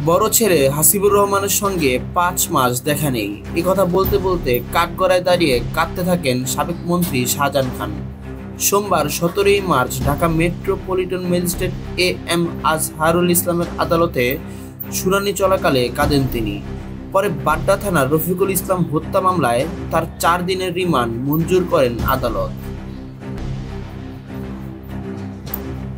বড় ছেলে হাসিবুর রহমানের সঙ্গে ৫ মাস দেখা নেই, এ কথা বলতে বলতে কাঠগড়ায় দাঁড়িয়ে কাঁদতে থাকেন সাবেক মন্ত্রী শাহজাহান খান। সোমবার ১৭ই মার্চ Dhaka metropolitan magistrate M Azharul ইসলামের আদালতে শুনানি চলাকালে কাঁদেন তিনি। পরে বাড্ডা থানার রফিকুল ইসলাম হত্যা মামলায় তার ৪ দিনের রিমান্ড মঞ্জুর করেন আদালত।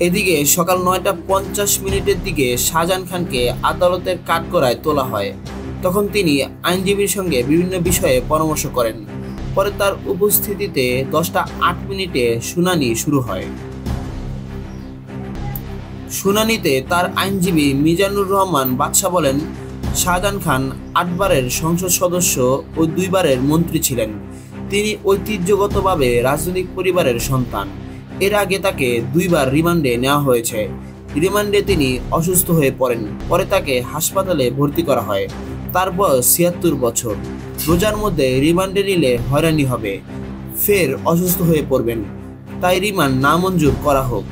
এদিকে সকাল ৯টা ৫০ দিকে শাহজাহান খানকে আদালতের কাঠগড়ায় তোলা হয়। তখন তিনি আইনজীবীর সঙ্গে বিভিন্ন বিষয়ে পরামর্শ করেন। পরে তার উপস্থিতিতে ১০টা ৮ শুনানি শুরু হয়। শুনানিতে তার আইনজীবী মিজানুর রহমান বাদশা বলেন, শাহজাহান খান ৮ বারের সংসদ সদস্য ও ২ বারের মন্ত্রী ছিলেন। তিনি ঐতিহ্যগতভাবে রাজনৈতিক পরিবারের সন্তান। এর আগে তাকে ২ বার রিমান্ডে নেওয়া হয়েছে। রিমান্ডে তিনি অসুস্থ হয়ে পড়েন। পরে তাকে হাসপাতালে ভর্তি করা হয়। তার বয়স ৭৬ বছর। রোজার মধ্যে রিমান্ডে নিলে হয়রানি হবে, ফের অসুস্থ হয়ে পড়বেন, তাই রিমান্ড নামঞ্জুর করা হোক।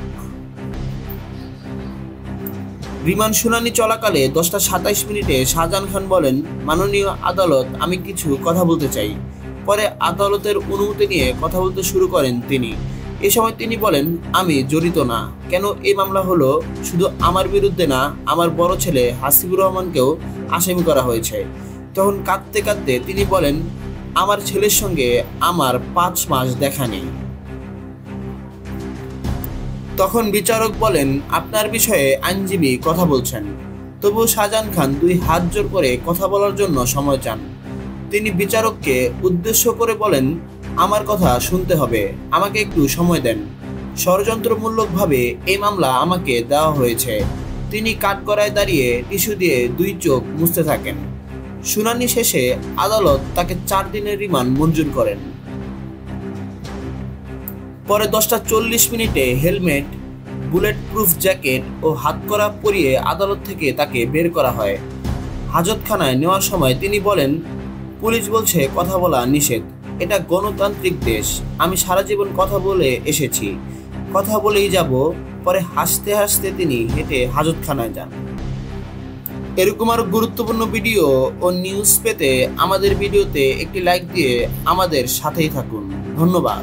রিমান্ড শুনানি চলাকালে ১০টা ২৭ শাহজাহান খান বলেন, মাননীয় আদালত, আমি কিছু কথা বলতে চাই। পরে আদালতের অনুমতি নিয়ে কথা বলতে শুরু করেন তিনি। এ সময় তিনি বলেন, আমি জড়িত না। কেন এই মামলা হলো শুধু আমার বিরুদ্ধে না, আমার বড় ছেলে হাসিবুর রহমানকেও আসামি করা হয়েছে। তখন কাঁদতে কাঁদতে তিনি বলেন, আমার ছেলের সঙ্গে আমার ৫ মাস দেখা নেই। তখন বিচারক বলেন, আপনার বিষয়ে আইনজীবী কথা বলছেন। তবুও শাহজাহান খান ২ হাত জোর করে কথা বলার জন্য সময় চান। তিনি বিচারককে উদ্দেশ্য করে বলেন, আমার কথা শুনতে হবে, আমাকে একটু সময় দেন। ষড়যন্ত্রমূলকভাবে এই মামলা আমাকে দেওয়া হয়েছে। তিনি কাঠগড়ায় দাঁড়িয়ে টিস্যু দিয়ে ২ চোখ মুছতে থাকেন। শুনানি শেষে আদালত তাকে ৪ দিনের রিমান্ড মঞ্জুর করেন। পরে ১০টা ৪০ হেলমেট, বুলেট প্রুফ জ্যাকেট ও হাতকড়া পরিয়ে আদালত থেকে তাকে বের করা হয়। হাজতখানায় নেওয়ার সময় তিনি বলেন, পুলিশ বলছে কথা বলা নিষেধ। এটা গণতান্ত্রিক দেশ। আমি সারা জীবন কথা বলে এসেছি, কথা বলেই যাব। পরে হাসতে হাসতে তিনি হেঁটে হাজতখানায় যান। এরকম আরো গুরুত্বপূর্ণ ভিডিও ও নিউজ পেতে আমাদের ভিডিওতে একটি লাইক দিয়ে আমাদের সাথেই থাকুন। ধন্যবাদ।